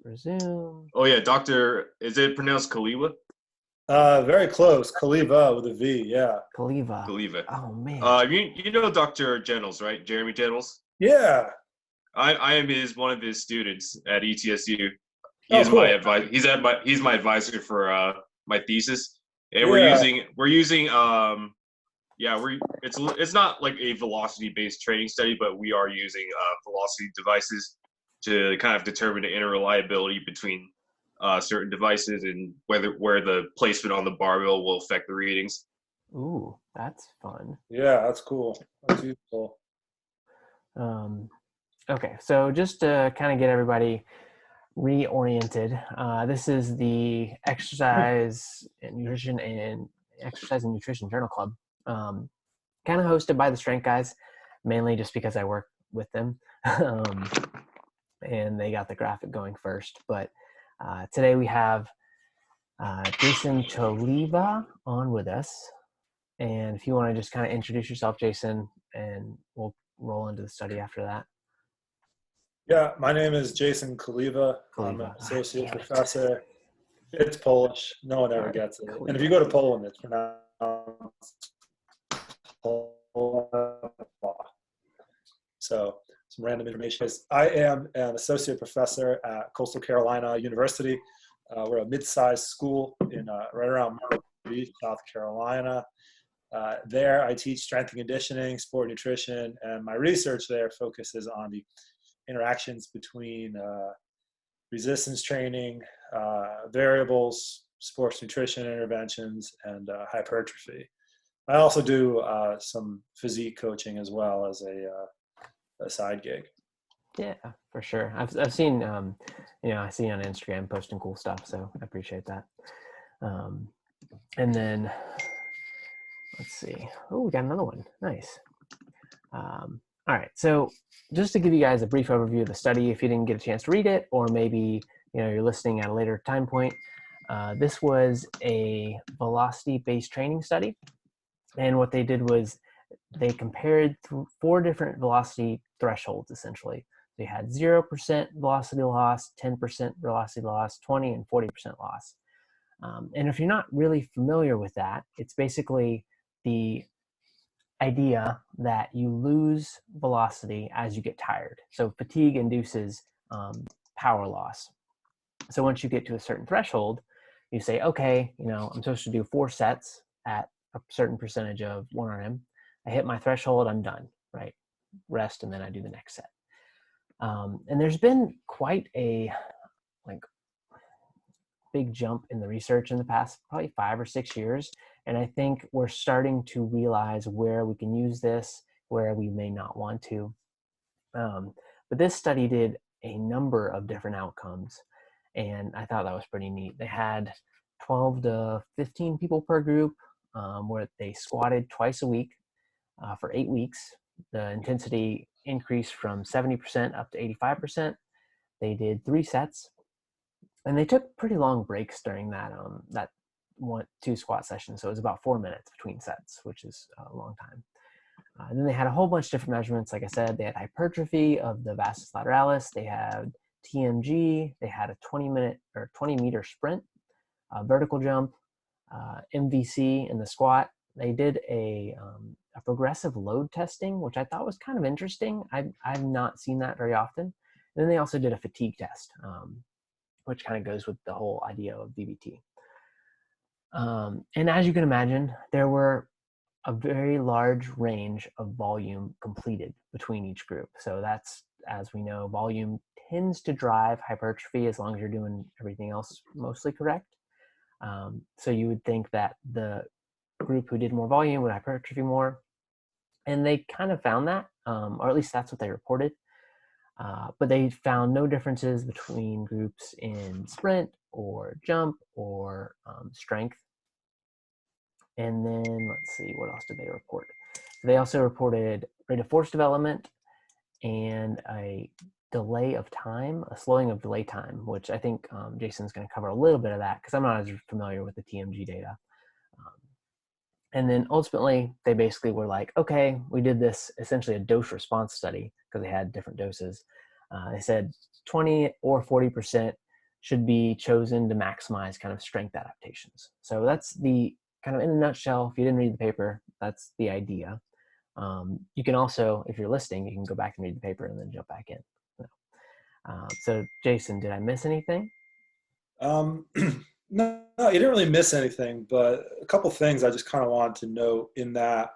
resume. Oh yeah, Doctor. Is it pronounced Kaliwa? Very close. Kaliva with a V. Yeah. Kaliva. Kaliva. Oh man. You know Doctor Jennels, right? Jeremy Jennels. Yeah. I am one of his students at ETSU. He Oh, is my cool. advice. He's my advisor for my thesis, and Yeah. we're using yeah, it's not like a velocity based training study, but we are using velocity devices to kind of determine the inner reliability between certain devices and where the placement on the barbell will affect the readings. Ooh, that's fun. Yeah, that's cool. That's useful. Okay, so just to kind of get everybody reoriented, this is the Exercise and Nutrition Journal Club, kind of hosted by the Strength guys, mainly just because I work with them, and they got the graphic going first. But today we have Jason Cholewa on with us, and if you want to just kind of introduce yourself, Jason, and we'll roll into the study after that. Yeah, my name is Jason Kaliva. I'm an associate professor. It's Polish. No one ever gets it. And if you go to Poland, it's pronounced Cholewa. So some random information. I am an associate professor at Coastal Carolina University. We're a mid-sized school in right around Myrtle Beach, South Carolina. There, I teach strength and conditioning, sport nutrition, and my research there focuses on the interactions between resistance training, variables, sports nutrition interventions, and hypertrophy. I also do some physique coaching as well as a side gig. Yeah, for sure. I've seen I see you on Instagram posting cool stuff, so I appreciate that. And then let's see. Oh, we got another one. Nice. All right, so just to give you guys a brief overview of the study, if you didn't get a chance to read it, or maybe you're listening at a later time point, this was a velocity-based training study, and what they did was they compared 4 different velocity thresholds, essentially. They had 0% velocity loss, 10% velocity loss, 20 and 40% loss. And if you're not really familiar with that, it's basically the idea that you lose velocity as you get tired. So fatigue induces power loss. So once you get to a certain threshold, you say, okay, I'm supposed to do 4 sets at a certain percentage of 1RM. I hit my threshold, I'm done, right? Rest, and then I do the next set. And there's been quite a big jump in the research in the past probably 5 or 6 years. And I think we're starting to realize where we can use this, where we may not want to. But this study did a number of different outcomes, and I thought that was pretty neat. They had 12 to 15 people per group, where they squatted twice a week for 8 weeks. The intensity increased from 70% up to 85%. They did 3 sets, and they took pretty long breaks during that 2 squat sessions. So it was about 4 minutes between sets, which is a long time. And then they had a whole bunch of different measurements. Like I said, they had hypertrophy of the vastus lateralis. They had TMG. They had a 20-meter sprint, vertical jump, MVC in the squat. They did a progressive load testing, which I thought was kind of interesting. I've not seen that very often. And then they also did a fatigue test, which kind of goes with the whole idea of VBT. And as you can imagine, there were a very large range of volume completed between each group. So that's, as we know, volume tends to drive hypertrophy as long as you're doing everything else mostly correct. So you would think that the group who did more volume would hypertrophy more. And they kind of found that, or at least that's what they reported. But they found no differences between groups in sprint or jump or strength. And then let's see, what else did they report? They also reported rate of force development and a delay of time, a slowing of delay time, which I think Jason's going to cover a little bit of that because I'm not as familiar with the TMG data. And then ultimately, they basically were like, okay, we did this essentially a dose response study because they had different doses. They said 20 or 40% should be chosen to maximize kind of strength adaptations. So that's the kind of, in a nutshell, if you didn't read the paper, that's the idea. You can also, if you're listening, you can go back and read the paper and then jump back in. So Jason, did I miss anything? No, you didn't really miss anything, but a couple things I just kind of wanted to note in that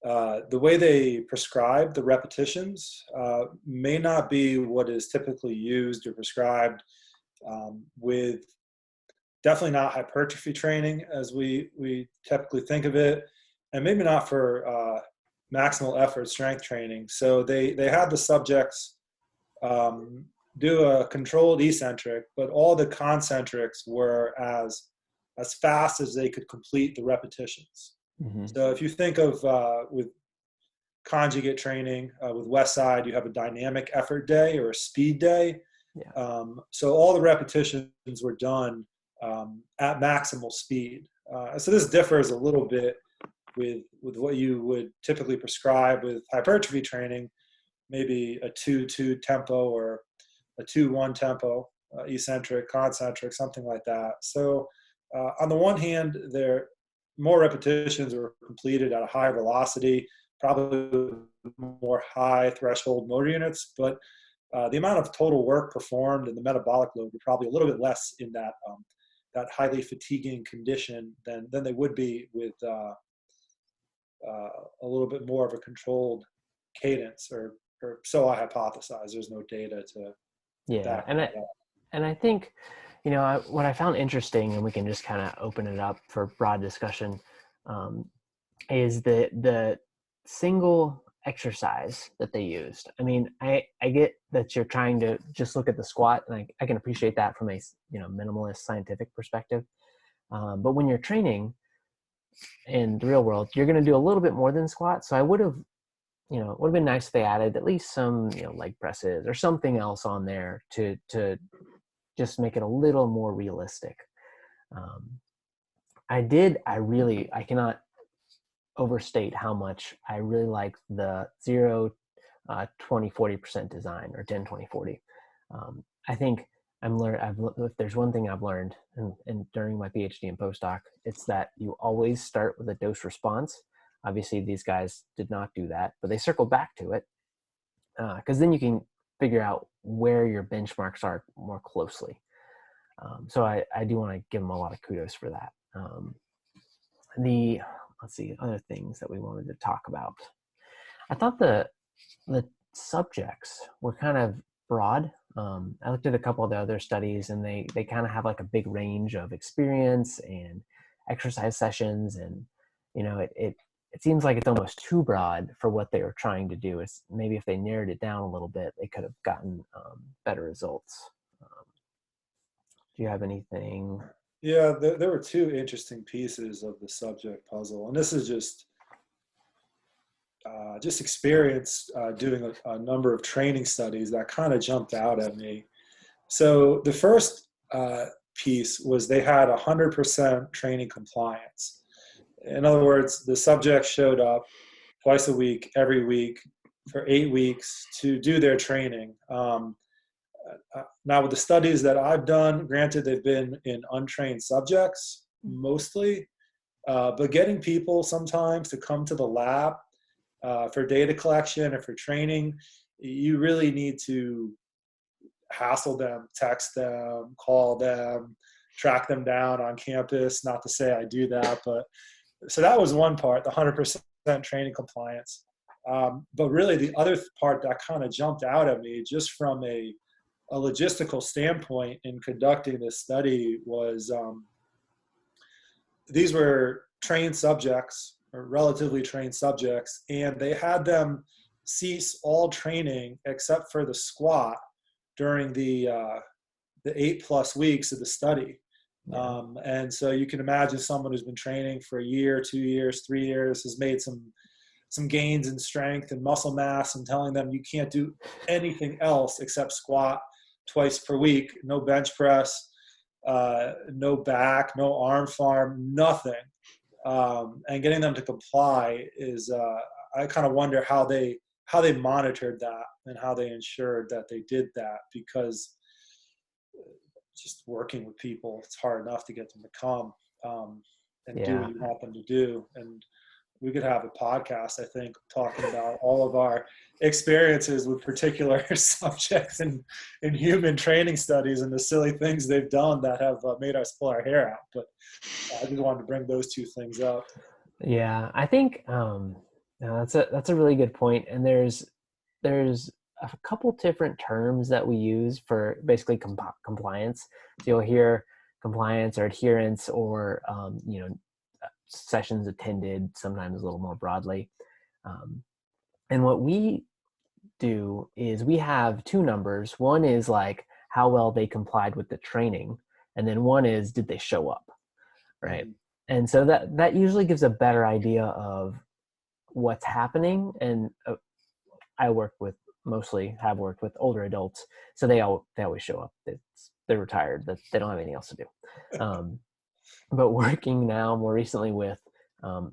the way they prescribe the repetitions may not be what is typically used or prescribed with definitely not hypertrophy training as we typically think of it, and maybe not for maximal effort strength training. So they had the subjects do a controlled eccentric, but all the concentrics were as fast as they could complete the repetitions. Mm-hmm. So if you think of with conjugate training with Westside, you have a dynamic effort day or a speed day. Yeah. So all the repetitions were done at maximal speed. So this differs a little bit with what you would typically prescribe with hypertrophy training, maybe a 2-2 tempo or a 2-1 tempo, eccentric, concentric, something like that. So on the one hand, there more repetitions were completed at a higher velocity, probably more high threshold motor units, but the amount of total work performed and the metabolic load were probably a little bit less in that highly fatiguing condition than they would be with a little bit more of a controlled cadence, or so I hypothesize. There's no data to Yeah, back and that up. I think, what I found interesting, and we can just kind of open it up for broad discussion, is the single exercise that they used. I mean, I get that you're trying to just look at the squat, and I can appreciate that from a minimalist scientific perspective. But when you're training in the real world, you're going to do a little bit more than squat. So I would have, it would have been nice if they added at least some, leg presses or something else on there to just make it a little more realistic. I cannot overstate how much I really like the 0, 20, 40% design, or 10, 20, 40. I think if there's one thing I've learned and during my PhD and postdoc, it's that you always start with a dose response. Obviously, these guys did not do that, but they circled back to it because then you can figure out where your benchmarks are more closely. So I do want to give them a lot of kudos for that. Let's see, other things that we wanted to talk about. I thought the subjects were kind of broad. I looked at a couple of the other studies, and they kind of have like a big range of experience and exercise sessions, and it seems like it's almost too broad for what they were trying to do. It's maybe if they narrowed it down a little bit, they could have gotten better results. Do you have anything? Yeah, there were two interesting pieces of the subject puzzle, and this is just experience doing a number of training studies that kind of jumped out at me. So the first piece was they had 100% training compliance. In other words, the subject showed up twice a week, every week, for 8 weeks to do their training. Now, with the studies that I've done, granted they've been in untrained subjects mostly, but getting people sometimes to come to the lab for data collection or for training, you really need to hassle them, text them, call them, track them down on campus. Not to say I do that, but so that was one part, the 100% training compliance. But really the other part that kind of jumped out at me just from a logistical standpoint in conducting this study was these were trained subjects, or relatively trained subjects, and they had them cease all training except for the squat during the 8+ weeks of the study. Yeah. And so you can imagine someone who's been training for a year, 2 years, 3 years, has made some gains in strength and muscle mass, and telling them you can't do anything else except squat twice per week, no bench press, no back, no arm farm, nothing. And getting them to comply is, I kind of wonder how they monitored that and how they ensured that they did that, because just working with people, it's hard enough to get them to come and do Yeah. what you want them to do. And we could have a podcast, I think, talking about all of our experiences with particular subjects in human training studies and the silly things they've done that have made us pull our hair out. But I just wanted to bring those two things up. Yeah, I think no, that's a really good point. And there's a couple different terms that we use for basically compliance. So you'll hear compliance or adherence or sessions attended, sometimes a little more broadly. Um, and what we do is we have two numbers. One is like how well they complied with the training, and then one is did they show up, right? Mhm. And so that usually gives a better idea of what's happening. And I have worked with older adults, so they always show up. They're retired. That they don't have anything else to do. But working now more recently with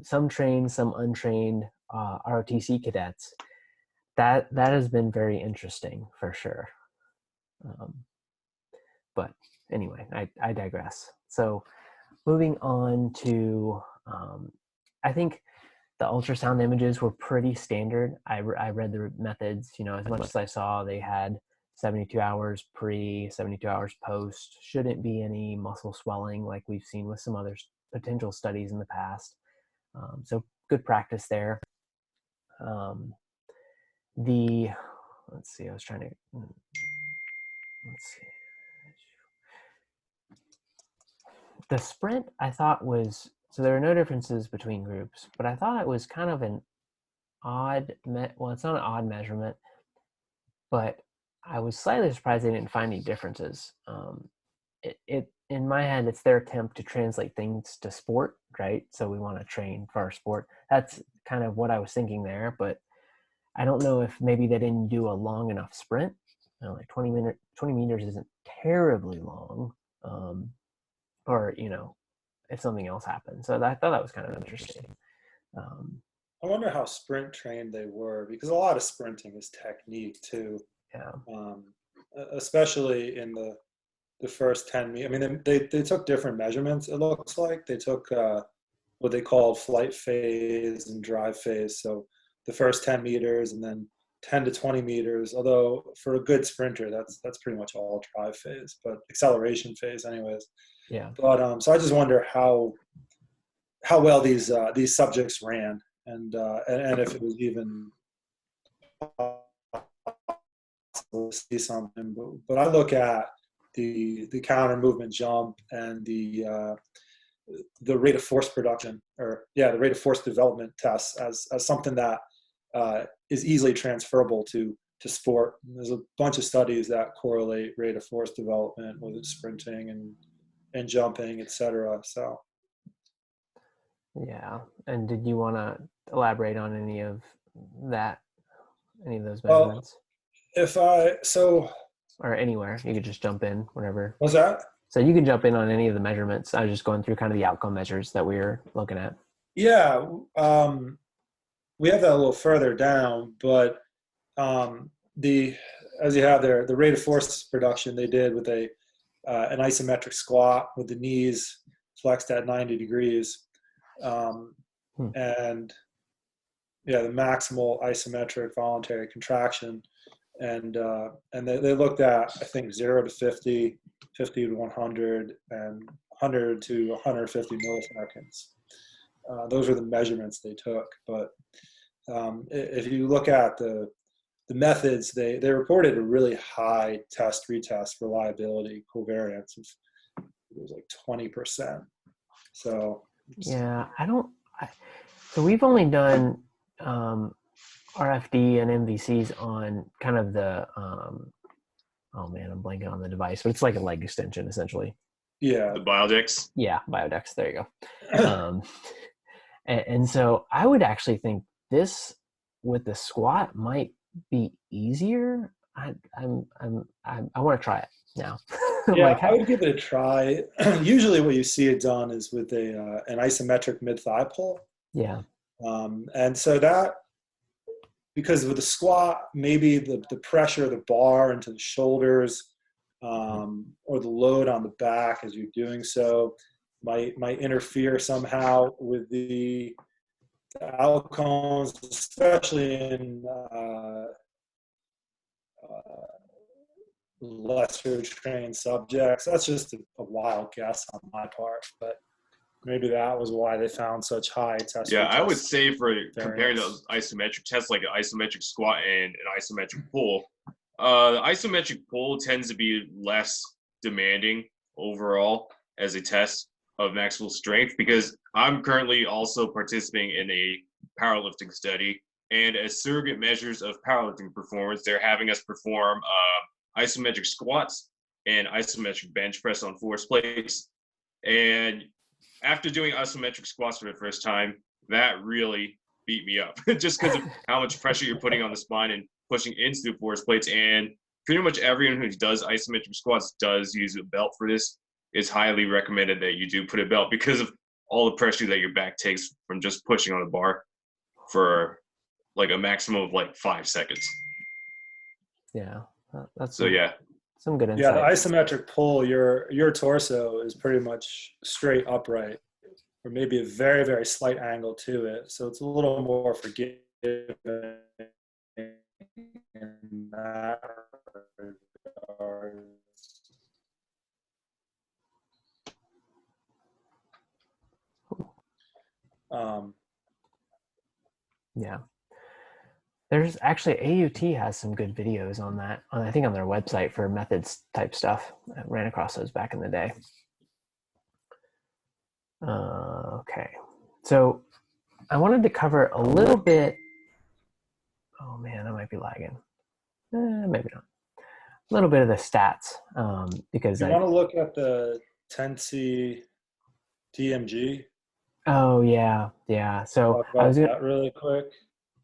some trained, some untrained ROTC cadets, that has been very interesting for sure. But anyway, I digress. So moving on to, I think the ultrasound images were pretty standard. I read the methods, as much as I saw, they had 72 hours pre, 72 hours post. Shouldn't be any muscle swelling like we've seen with some other potential studies in the past. So good practice there. Let's see, let's see. The sprint I thought was, so there are no differences between groups, but I thought it was kind of an well, it's not an odd measurement, but I was slightly surprised they didn't find any differences. It in my head, it's their attempt to translate things to sport, right? So we want to train for our sport. That's kind of what I was thinking there, but I don't know if maybe they didn't do a long enough sprint. Like 20 meters isn't terribly long, or if something else happened. So I thought that was kind of interesting. I wonder how sprint trained they were, because a lot of sprinting is technique too. Yeah. Especially in the first 10 meters. I mean, they took different measurements, it looks like. They took what they called flight phase and drive phase. So the first 10 meters and then 10 to 20 meters, although for a good sprinter, that's pretty much all drive phase, but acceleration phase anyways. Yeah. But so I just wonder how well these subjects ran, and if it was even possible to see something. But I look at the counter movement jump and the rate of force production, or the rate of force development tests as something that is easily transferable to sport. And there's a bunch of studies that correlate rate of force development with sprinting and jumping, etc. So. Yeah. And did you want to elaborate on any of those Well, measurements? Or anywhere, you could just jump in whenever. What's that? So you can jump in on any of the measurements. I was just going through kind of the outcome measures that we were looking at. Yeah, we have that a little further down, but as you have there, the rate of force production they did with an isometric squat with the knees flexed at 90 degrees, and the maximal isometric voluntary contraction, and they looked at, I think, 0 to 50, 50 to 100, and 100 to 150 milliseconds. Those are the measurements they took. But if you look at the methods, they reported a really high test-retest reliability covariance of, it was like 20%. So yeah, so we've only done RFD and MVCs on kind of the oh man, I'm blanking on the device, but it's like a leg extension essentially. Yeah, the Biodex. Yeah, Biodex. There you go. And so I would actually think this with the squat might be easier. I want to try it now. Yeah, I would give it a try. Usually what you see it done is with an isometric mid-thigh pull. Yeah. And so that, because with the squat, maybe the pressure of the bar into the shoulders or the load on the back as you're doing so might interfere somehow with the outcomes, especially in lesser trained subjects. That's just a wild guess on my part, but maybe that was why they found such high test Yeah, I would retest say for comparing variance. those isometric tests, like an isometric squat and an isometric pull, the isometric pull tends to be less demanding overall as a test of maximal strength because I'm currently also participating in a powerlifting study. And as surrogate measures of powerlifting performance, they're having us perform isometric squats and isometric bench press on force plates. And after doing isometric squats for the first time, that really beat me up just because of how much pressure you're putting on the spine and pushing into the force plates. And pretty much everyone who does isometric squats does use a belt for this. It's highly recommended that you do put a belt because of all the pressure that your back takes from just pushing on the bar for like a maximum of like 5 seconds. Yeah, that's So yeah, some good Yeah, the insight. isometric pull, your torso is pretty much straight upright, or maybe a very, very slight angle to it. So it's a little more forgiving in that regard. Yeah. There's actually AUT has some good videos on that. I think on their website for methods type stuff. I ran across those back in the day. Okay, so I wanted to cover a little bit. Oh man, I might be lagging. Maybe not. A little bit of the stats because You want to look at the Tensi DMG? Oh yeah. So Talk I about was gonna. that really quick.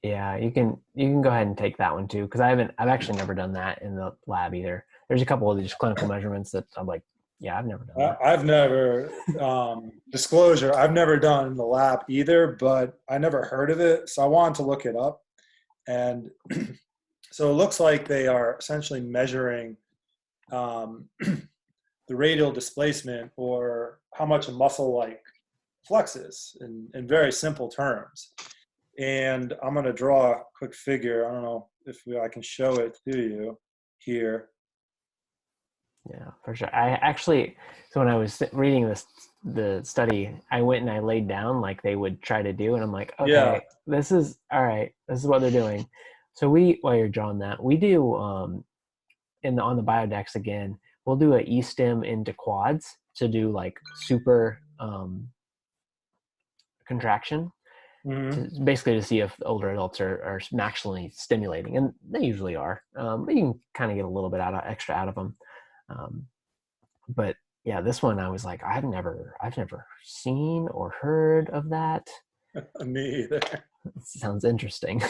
Yeah, you can go ahead and take that one too because I've actually never done that in the lab either. There's a couple of just clinical measurements that I'm like, yeah, I've never done that. I've never, disclosure, I've never done in the lab either, but I never heard of it. So I wanted to look it up. And so it looks like they are essentially measuring the radial displacement or how much a muscle like flexes in very simple terms. And I'm going to draw a quick figure. I don't know if I can show it to you here. Yeah, for sure. I actually, so when I was reading the study, I went and I laid down like they would try to do, and I'm like, okay, Yeah. this is all right. This is what they're doing. So while you're drawing that, we do on the biodex again, we'll do a e-stim into quads to do like super contraction, basically to see if older adults are maximally stimulating, and they usually are. But you can kind of get a little bit extra out of them. But yeah, this one I was like, I've never seen or heard of that. Me either. It sounds interesting.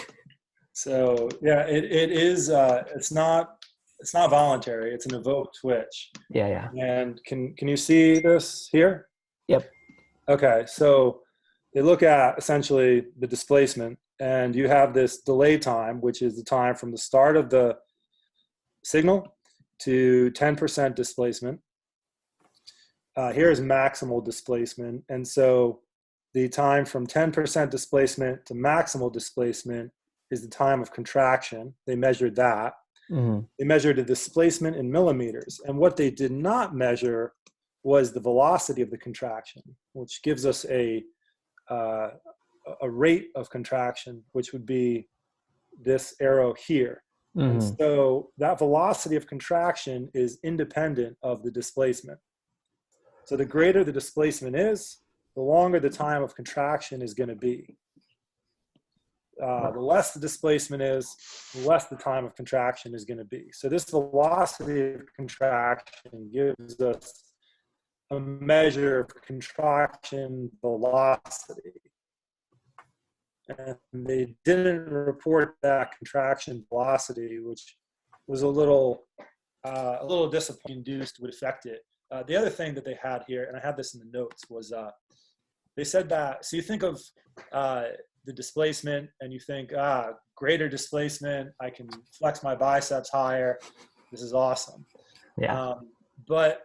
So yeah, it is. It's not voluntary. It's an evoked twitch. Yeah. And can you see this here? Yep. Okay, so they look at essentially the displacement, and you have this delay time, which is the time from the start of the signal to 10% displacement. Here is maximal displacement, and so the time from 10% displacement to maximal displacement is the time of contraction. They measured that. Mm-hmm. They measured the displacement in millimeters, and what they did not measure was the velocity of the contraction, which gives us a rate of contraction, which would be this arrow here. Mm-hmm. And so that velocity of contraction is independent of the displacement. So the greater the displacement is, the longer the time of contraction is going to be. The less the displacement is, the less the time of contraction is going to be. So this velocity of contraction gives us a measure of contraction velocity. And they didn't report that contraction velocity, which was a little disappointing, induced would affect it. The other thing that they had here, and I had this in the notes, was they said that, so you think of the displacement and you think, greater displacement, I can flex my biceps higher. This is awesome. Yeah. Um, but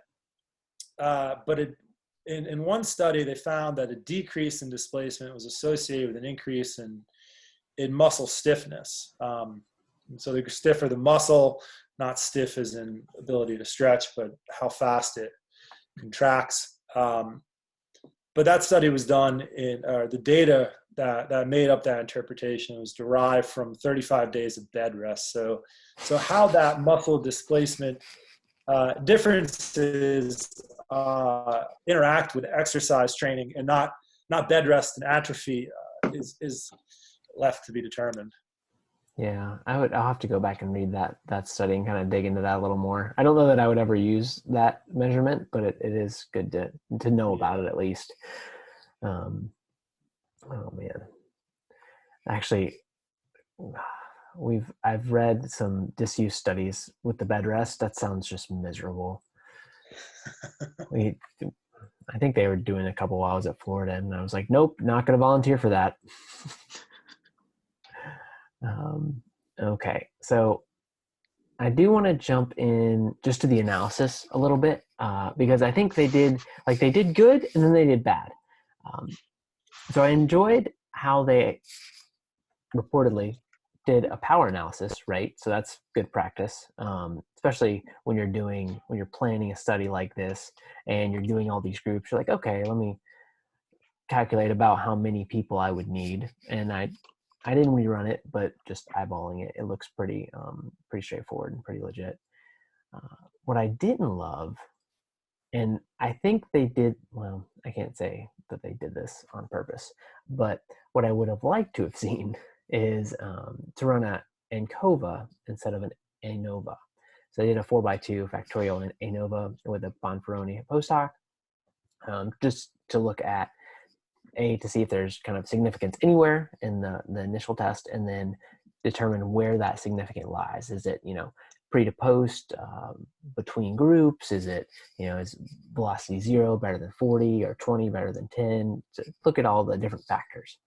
in one study, they found that a decrease in displacement was associated with an increase in muscle stiffness. And so the stiffer the muscle, not stiff as in ability to stretch, but how fast it contracts. But that study was done the data that made up that interpretation was derived from 35 days of bed rest. So how that muscle displacement differences interact with exercise training and not bed rest and atrophy is left to be determined. Yeah, I'll have to go back and read that study and kind of dig into that a little more. I don't know that I would ever use that measurement, but it is good to know about it at least. Oh man. Actually, I've read some disuse studies with the bed rest. That sounds just miserable. I think they were doing a couple while I was at Florida, and I was like, nope, not going to volunteer for that. Okay, so I do want to jump in just to the analysis a little bit because I think they did good and then they did bad. So I enjoyed how they reportedly did a power analysis, right? So that's good practice, especially when you're planning a study like this and you're doing all these groups. You're like, okay, let me calculate about how many people I would need, and I didn't rerun it, but just eyeballing it, it looks pretty straightforward and pretty legit. What I didn't love, and I think they did, well, I can't say that they did this on purpose, but what I would have liked to have seen is to run a ANCOVA instead of an ANOVA. So they did a 4x2 factorial and ANOVA with a Bonferroni post hoc, just to look at to see if there's kind of significance anywhere in the initial test, and then determine where that significance lies. Is it, pre to post, between groups? Is it, is velocity 0 better than 40 or 20 better than 10? So look at all the different factors.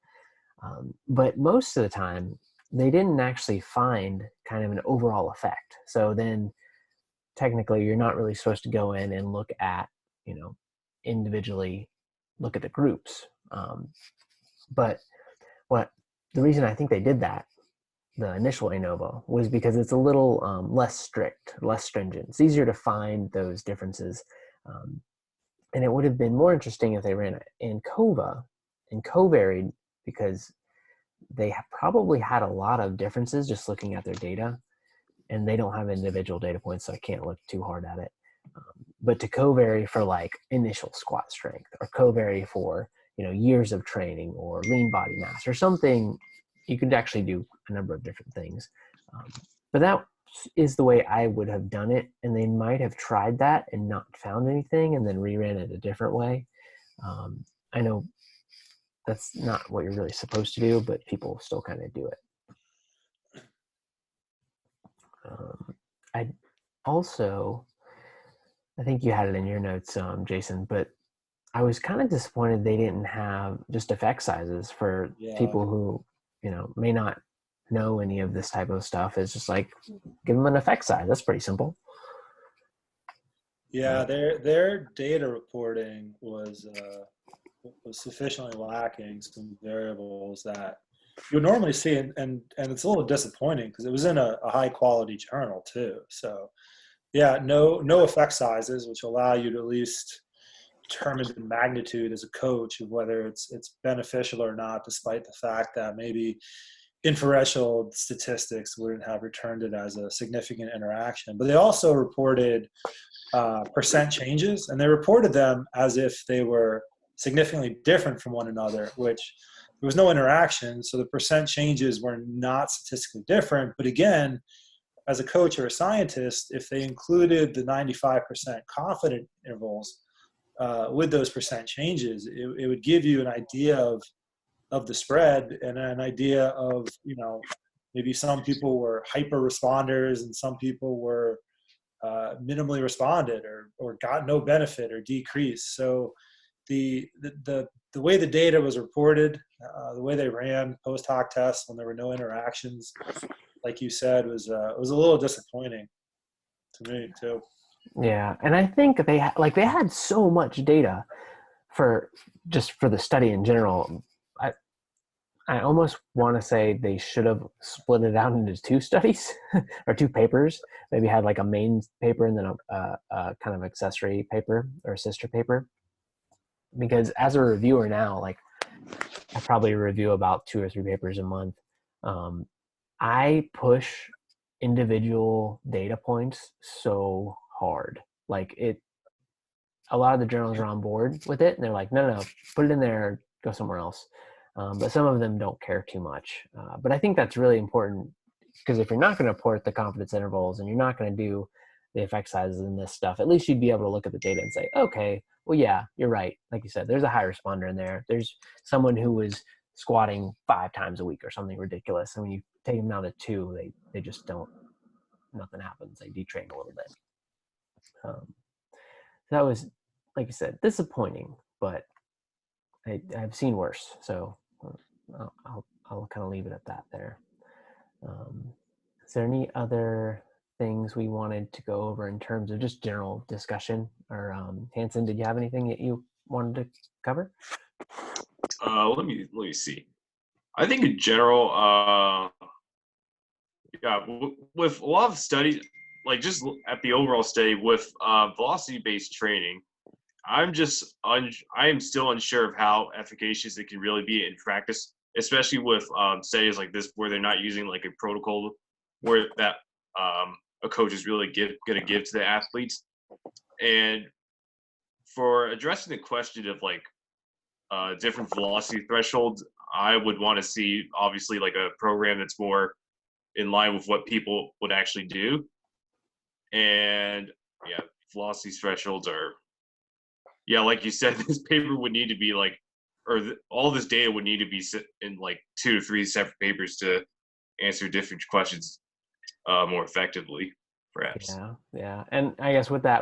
But most of the time, they didn't actually find kind of an overall effect. So then technically you're not really supposed to go in and look at, individually look at the groups. But the reason I think they did that, the initial ANOVA, was because it's a little less strict, less stringent. It's easier to find those differences. And it would have been more interesting if they ran ANCOVA and covaried, because they probably had a lot of differences just looking at their data, and they don't have individual data points, so I can't look too hard at it. But to covary for like initial squat strength, or covary for years of training or lean body mass or something, you could actually do a number of different things. But that is the way I would have done it, and they might have tried that and not found anything and then reran it a different way. I know that's not what you're really supposed to do, but people still kind of do it. I also, I think you had it in your notes, Jason, but I was kind of disappointed they didn't have just effect sizes for people who, may not know any of this type of stuff. It's just like, give them an effect size. That's pretty simple. Yeah, their data reporting was sufficiently lacking some variables that you would normally see, and it's a little disappointing because it was in a high quality journal too. So yeah, no effect sizes, which allow you to at least determine the magnitude as a coach of whether it's beneficial or not, despite the fact that maybe inferential statistics wouldn't have returned it as a significant interaction. But they also reported percent changes, and they reported them as if they were significantly different from one another, which there was no interaction. So the percent changes were not statistically different. But again, as a coach or a scientist, if they included the 95% confident intervals with those percent changes, it would give you an idea of the spread and an idea of, maybe some people were hyper responders and some people were minimally responded or got no benefit or decreased. So the way the data was reported, the way they ran post hoc tests when there were no interactions, like you said, was a little disappointing to me too. Yeah, and I think they had so much data for just for the study in general. I I almost want to say they should have split it out into two studies or two papers. Maybe had like a main paper and then a kind of accessory paper or a sister paper. Because as a reviewer now, like I probably review about 2 or 3 papers a month. Um, I push individual data points so hard. Like a lot of the journals are on board with it, and they're like, no, no, no, put it in there, go somewhere else. But some of them don't care too much. But I think that's really important because if you're not going to report the confidence intervals and you're not going to do the effect sizes and this stuff, at least you'd be able to look at the data and say, okay, well, yeah, you're right. Like you said, there's a high responder in there. There's someone who was squatting 5 times a week or something ridiculous. And when you take them down to 2, they just don't, nothing happens. They detrain a little bit. That was, like you said, disappointing, but I've seen worse. So I'll kind of leave it at that there. Is there any other things we wanted to go over in terms of just general discussion? Or Hanson, did you have anything that you wanted to cover? Let me see. I think in general, yeah, with a lot of studies, like just at the overall study with velocity-based training, I am still unsure of how efficacious it can really be in practice, especially with studies like this where they're not using like a protocol where that a coach is really going to give to the athletes. And for addressing the question of like different velocity thresholds, I would want to see obviously like a program that's more in line with what people would actually do. And yeah, velocity thresholds are, yeah, like you said, this paper would need to be like, or all this data would need to be in like 2 to 3 separate papers to answer different questions more effectively, perhaps. Yeah. And I guess with that,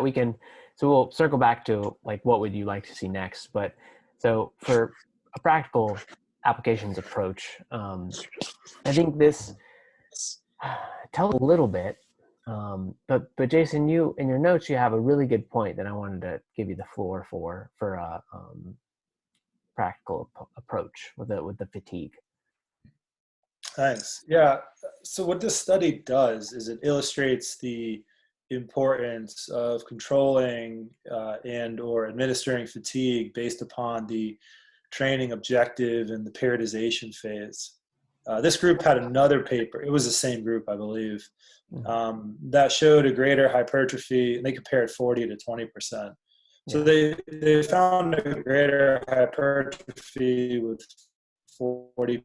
so we'll circle back to like, what would you like to see next? But so for a practical applications approach, I think this tells a little bit. But Jason, you in your notes you have a really good point that I wanted to give you the floor for a practical approach with the fatigue. Thanks. Yeah. So what this study does is it illustrates the importance of controlling and or administering fatigue based upon the training objective and the periodization phase. This group had another paper. It was the same group, I believe, that showed a greater hypertrophy, and they compared 40 to 20%. So they found a greater hypertrophy with 40%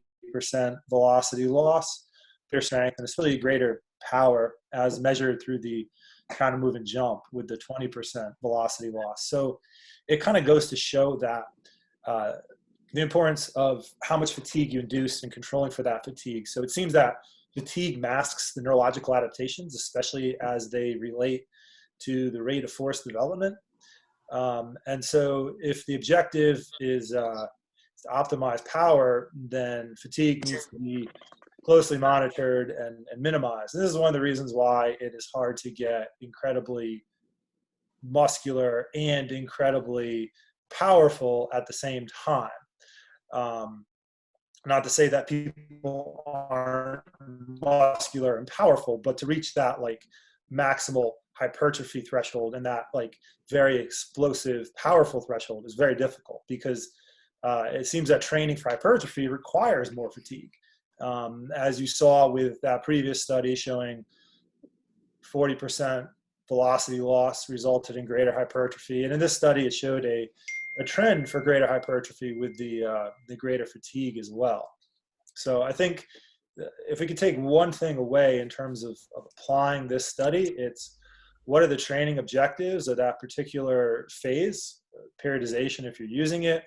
velocity loss, their strength, and it's really greater power as measured through the kind of move and jump with the 20% velocity loss. So it kind of goes to show that the importance of how much fatigue you induce and controlling for that fatigue. So it seems that fatigue masks the neurological adaptations, especially as they relate to the rate of force development. And so if the objective is to optimize power, then fatigue needs to be closely monitored and minimized. And this is one of the reasons why it is hard to get incredibly muscular and incredibly powerful at the same time. Not to say that people aren't muscular and powerful, but to reach that like maximal hypertrophy threshold and that like very explosive, powerful threshold is very difficult because it seems that training for hypertrophy requires more fatigue. As you saw with that previous study showing 40% velocity loss resulted in greater hypertrophy. And in this study, it showed a trend for greater hypertrophy with the greater fatigue as well. So I think if we could take one thing away in terms of applying this study, it's what are the training objectives of that particular phase, periodization if you're using it,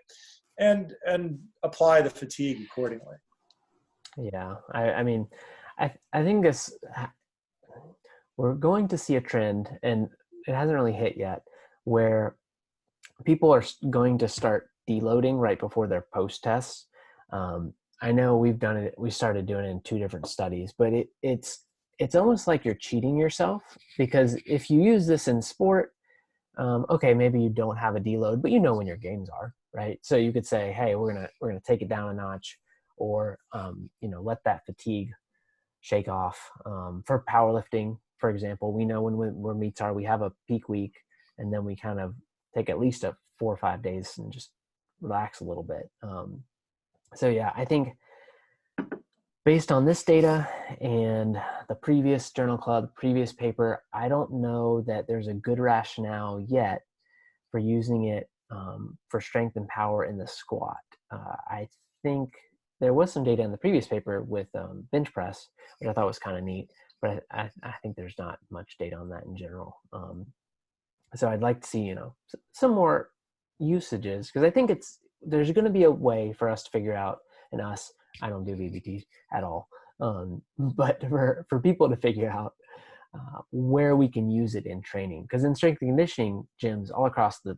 and apply the fatigue accordingly. Yeah, I mean, I think we're going to see a trend, and it hasn't really hit yet, where people are going to start deloading right before their post tests. I know we've done it. We started doing it in 2 different studies, but it's it's almost like you're cheating yourself, because if you use this in sport, okay, maybe you don't have a deload, but you know when your games are, right? So you could say, hey, we're gonna take it down a notch, or let that fatigue shake off. For powerlifting, for example, we know when meets are, we have a peak week, and then we kind of take at least 4 or 5 days and just relax a little bit. So yeah, I think based on this data and the previous journal club, previous paper, I don't know that there's a good rationale yet for using it for strength and power in the squat. I think there was some data in the previous paper with bench press, which I thought was kind of neat, but I think there's not much data on that in general. So I'd like to see, some more usages, because I think there's going to be a way for us to figure out, and us, I don't do VBT at all, but for people to figure out where we can use it in training. Because in strength and conditioning gyms all across the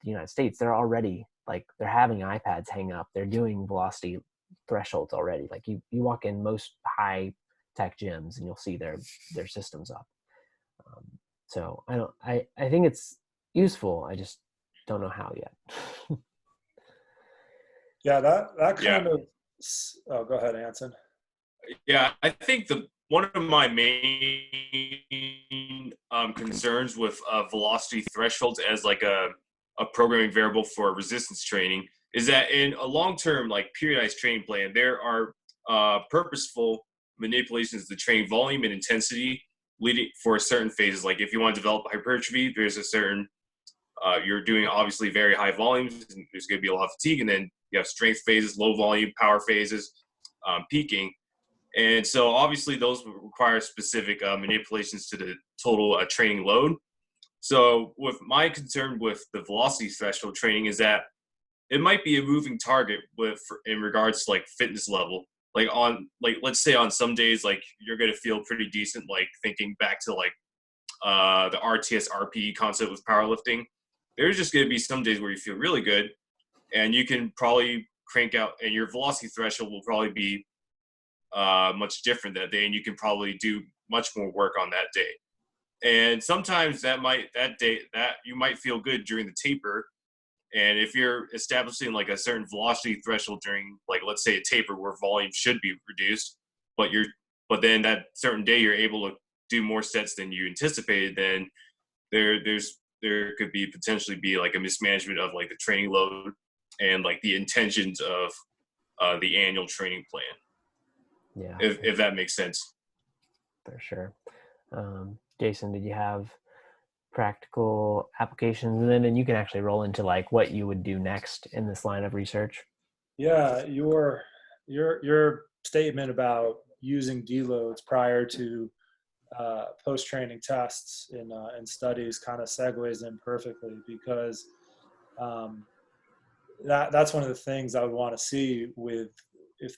United States, they're already they're having iPads hang up. They're doing velocity thresholds already. Like you walk in most high tech gyms and you'll see their systems up. So I think it's useful. I just don't know how yet. Yeah, that kind Yeah. of. Oh, go ahead, Anson. Yeah, I think one of my main concerns with velocity thresholds as like a programming variable for resistance training is that in a long-term periodized training plan, there are purposeful manipulations to train volume and intensity leading for certain phases. Like if you want to develop hypertrophy, there's a certain you're doing obviously very high volumes, and there's going to be a lot of fatigue, and then you have strength phases, low volume, power phases, peaking. And so obviously those require specific manipulations to the total training load. So with my concern with the velocity threshold training is that it might be a moving target in regards to fitness level. Let's say on some days you're gonna feel pretty decent, thinking back to the RTS RPE concept with powerlifting. There's just gonna be some days where you feel really good, and you can probably crank out, and your velocity threshold will probably be much different that day, and you can probably do much more work on that day. And sometimes that you might feel good during the taper, and if you're establishing a certain velocity threshold during let's say a taper where volume should be reduced, but then that certain day you're able to do more sets than you anticipated, then there could be potentially be a mismanagement of the training load and the intentions of the annual training plan. Yeah, If that makes sense. for sure. Jason, did you have practical applications, and then you can actually roll into what you would do next in this line of research? Yeah, your statement about using deloads prior to post-training tests in studies kind of segues in perfectly, because that's one of the things I would want to see if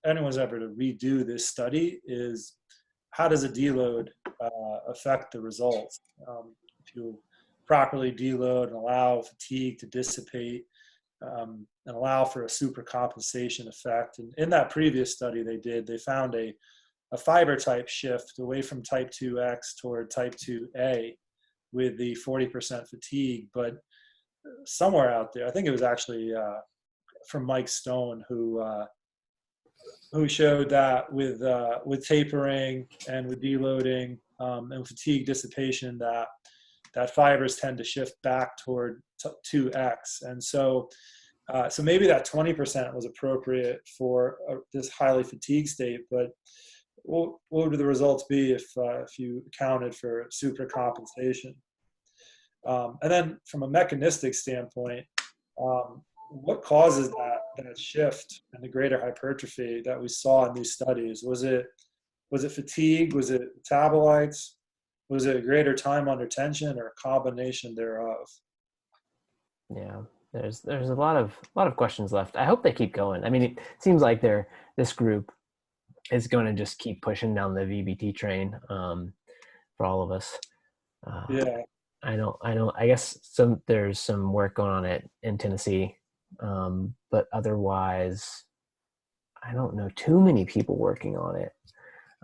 anyone's ever to redo this study is how does a deload affect the results? If you properly deload and allow fatigue to dissipate, and allow for a super compensation effect. And in that previous study they found a fiber type shift away from type 2X toward type 2A with the 40% fatigue. But somewhere out there, I think it was actually from Mike Stone, who showed that with tapering and with deloading and fatigue dissipation, that fibers tend to shift back toward 2X. And so maybe that 20% was appropriate for this highly fatigued state, but what would the results be if you accounted for supercompensation? And then from a mechanistic standpoint, what causes that shift and the greater hypertrophy that we saw in these studies? Was it fatigue? Was it metabolites? Was it a greater time under tension, or a combination thereof? Yeah, there's a lot of questions left. I hope they keep going. I mean, it seems like this group is going to just keep pushing down the VBT train for all of us. Yeah. I don't. I guess there's some work going on in Tennessee, but otherwise, I don't know too many people working on it.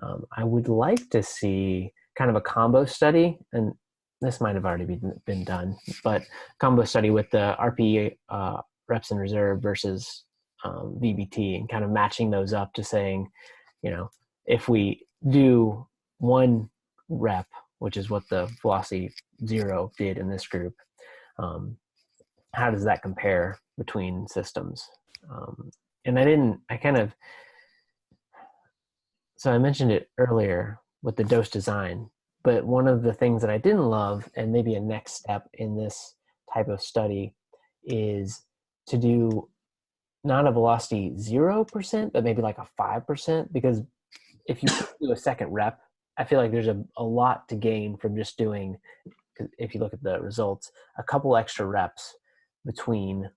I would like to see kind of a combo study, and this might have already been done, but combo study with the RPE reps in reserve versus VBT, and kind of matching those up to saying, if we do 1 rep, which is what the Velocity Zero did in this group, how does that compare between systems? And so I mentioned it earlier with the dose design, but one of the things that I didn't love, and maybe a next step in this type of study, is to do not a velocity 0%, but maybe like a 5%, because if you do a second rep, I feel like there's a lot to gain from just doing, if you look at the results, a couple extra reps between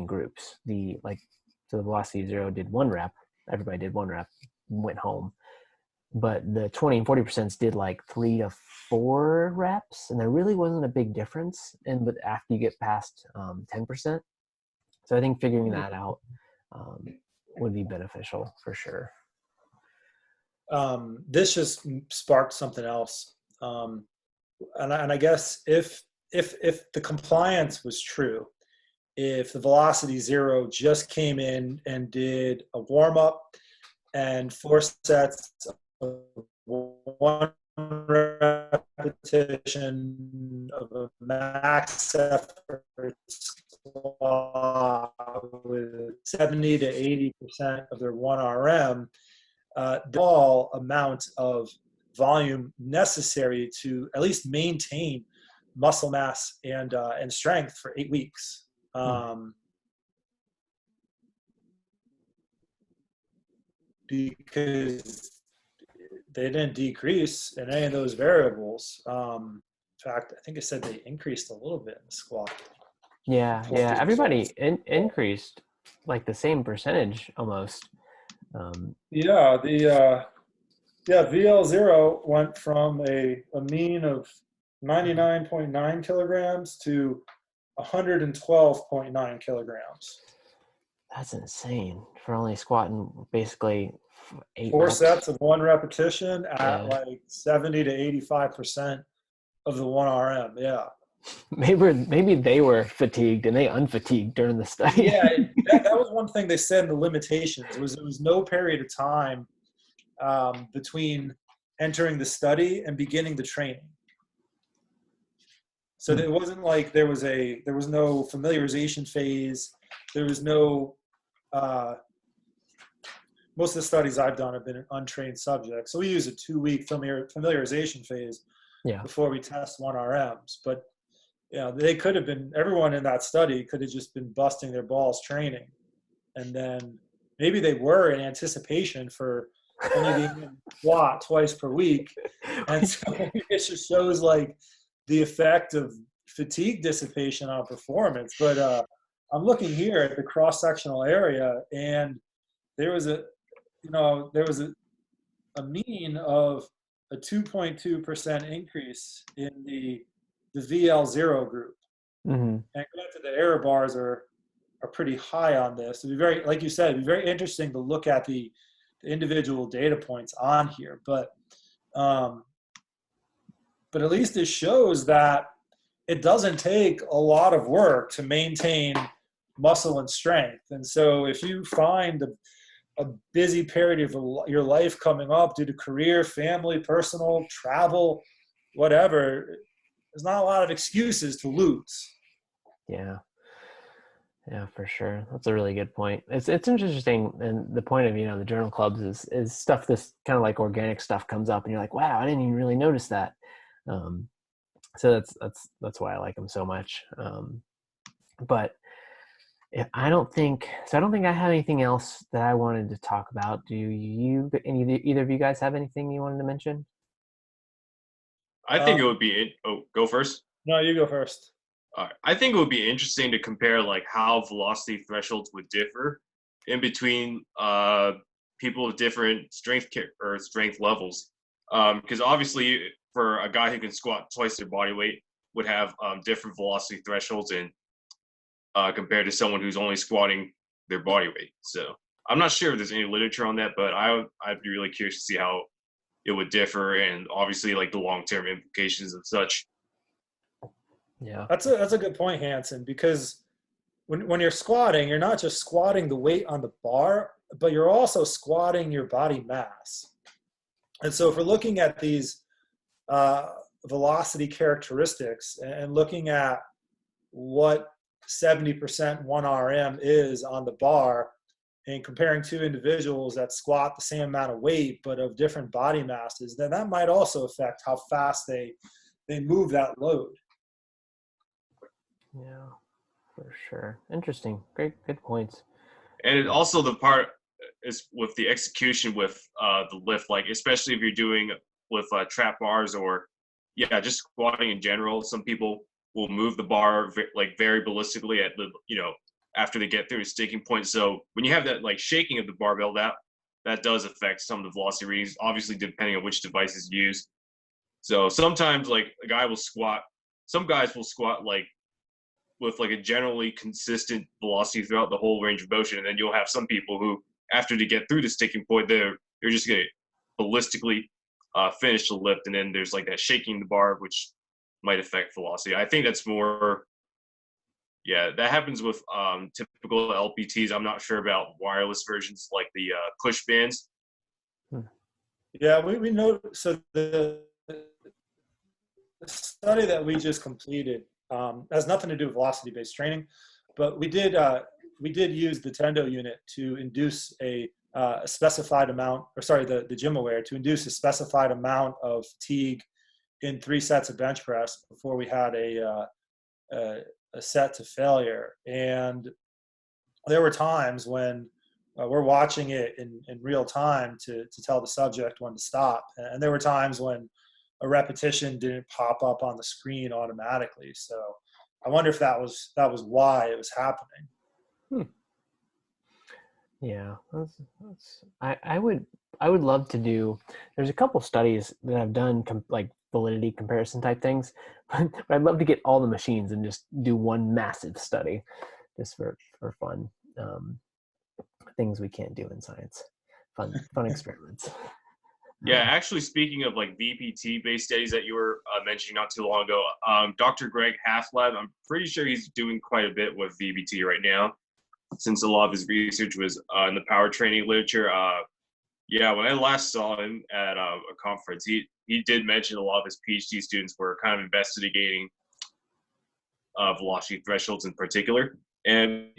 groups. So the velocity 0 did 1 rep, everybody did 1 rep, went home, but the 20 and 40% did like 3 to 4 reps, and there really wasn't a big difference. But after you get past 10%, so I think figuring that out would be beneficial for sure. This just sparked something else, and I guess if the compliance was true, if the Velocity Zero just came in and did a warm up and 4 sets of 1 repetition of a max effort squat with 70 to 80% of their 1 RM, the all amount of volume necessary to at least maintain muscle mass and strength for 8 weeks. Because they didn't decrease in any of those variables. In fact, I think it said they increased a little bit in the squat. Yeah. Everybody increased like the same percentage almost. VL0 went from a mean of 99.9 kilograms to 112.9 kilograms. That's insane for only squatting basically 8 4 reps. sets of 1 repetition at like 70 to 85% of the 1 RM. Yeah. Maybe they were fatigued and they unfatigued during the study. Yeah, that was one thing they said in the limitations. There was no period of time between entering the study and beginning the training. So it wasn't like there was no familiarization phase. There was no most of the studies I've done have been in untrained subjects. So we use a 2-week familiarization phase before we test 1 RMs. But they could have been, everyone in that study could have just been busting their balls training. And then maybe they were in anticipation for only being in squat twice per week. And so it just shows like the effect of fatigue dissipation on performance. But I'm looking here at the cross-sectional area, and there was a mean of a 2.2% increase in the VL0 group. Mm-hmm. And granted, the error bars are pretty high on this. It'd be very, like you said, it'd be very interesting to look at the individual data points on here. But at least it shows that it doesn't take a lot of work to maintain muscle and strength. And so if you find a busy period of your life coming up due to career, family, personal, travel, whatever, there's not a lot of excuses to lose. Yeah, for sure. That's a really good point. It's interesting, and the point of the journal clubs is stuff, this kind of like organic stuff comes up, and you're like, wow, I didn't even really notice that. So that's why I like them so much. But I don't think I have anything else that I wanted to talk about. Do you? Either of you guys have anything you wanted to mention? I think it would be go first. No, you go first. All right. I think it would be interesting to compare like how velocity thresholds would differ in between people with different strength levels. Because obviously, for a guy who can squat twice their body weight, would have different velocity thresholds in compared to someone who's only squatting their body weight. So I'm not sure if there's any literature on that, but I'd be really curious to see how it would differ, and obviously like the long-term implications and such. Yeah. That's a good point, Hanson, because when you're squatting, you're not just squatting the weight on the bar, but you're also squatting your body mass. And so if we're looking at these velocity characteristics and looking at what 70% 1 RM is on the bar, and comparing two individuals that squat the same amount of weight but of different body masses, then that might also affect how fast they move that load. Yeah, for sure. Interesting. Good points. And it also the part is with the execution with the lift, like especially if you're doing with trap bars or just squatting in general. Some people will move the bar like very ballistically at the after they get through a sticking point. So when you have that like shaking of the barbell, that does affect some of the velocity readings, obviously depending on which device is used. So sometimes like a guy will squat, some guys will squat like with like a generally consistent velocity throughout the whole range of motion, and then you'll have some people who, after they get through the sticking point, they're just gonna ballistically finish the lift, and then there's like that shaking the bar, which might affect velocity. I think that's more, that happens with typical LPTs. I'm not sure about wireless versions like the push bands. Yeah, we know. So the study that we just completed has nothing to do with velocity-based training, but we did use the Tendo unit to induce a specified amount, or sorry, the GymAware to induce a specified amount of fatigue in 3 sets of bench press before we had a set to failure. And there were times when we're watching it in real time to tell the subject when to stop, and there were times when a repetition didn't pop up on the screen automatically. So I wonder if that was why it was happening. Yeah, I would love to do. There's a couple studies that I've done like validity comparison type things, but I'd love to get all the machines and just do one massive study, just for fun. Things we can't do in science. Fun experiments. Yeah, actually, speaking of like VPT-based studies that you were mentioning not too long ago, Dr. Greg Halflab, I'm pretty sure he's doing quite a bit with VPT right now, since a lot of his research was in the power training literature. When I last saw him at a conference, he did mention a lot of his PhD students were kind of investigating velocity thresholds in particular. And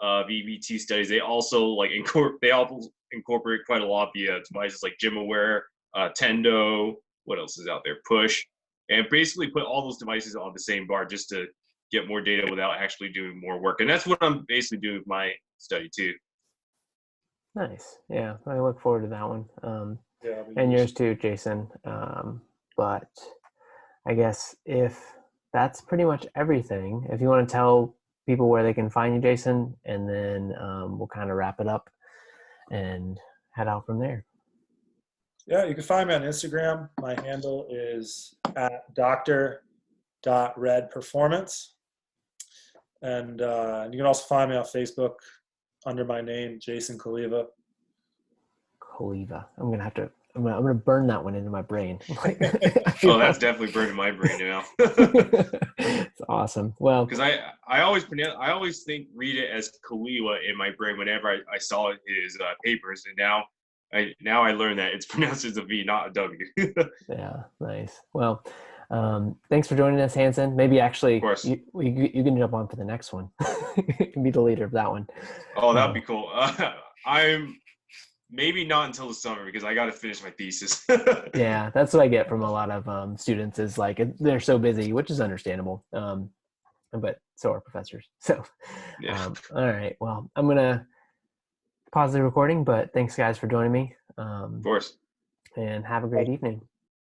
VBT studies, they also like incorporate quite a lot of the devices like GymAware, Tendo, what else is out there, Push, and basically put all those devices on the same bar just to get more data without actually doing more work. And that's what I'm basically doing with my study too. Nice. Yeah, I look forward to that one. Yeah, and yours too, Jason. But I guess if that's pretty much everything, if you want to tell people where they can find you, Jason, and then we'll kind of wrap it up and head out from there. Yeah, you can find me on Instagram. My handle is at dr.redperformance. And you can also find me on Facebook under my name, Jason Cholewa. Cholewa. I'm gonna burn that one into my brain. Oh, that's definitely burning my brain now. It's awesome. Well, because I always read it as Cholewa in my brain whenever I saw his papers, and now I learned that it's pronounced as a V, not a W. Yeah, nice. Well, thanks for joining us, Hanson. Maybe actually you can jump on for the next one. You can be the leader of that one. Oh, that'd be cool. I'm maybe not until the summer because I got to finish my thesis. Yeah, that's what I get from a lot of students is like they're so busy, which is understandable. But so are professors. So, yeah. All right. Well, I'm gonna pause the recording, but thanks guys for joining me. Of course. And have a great evening.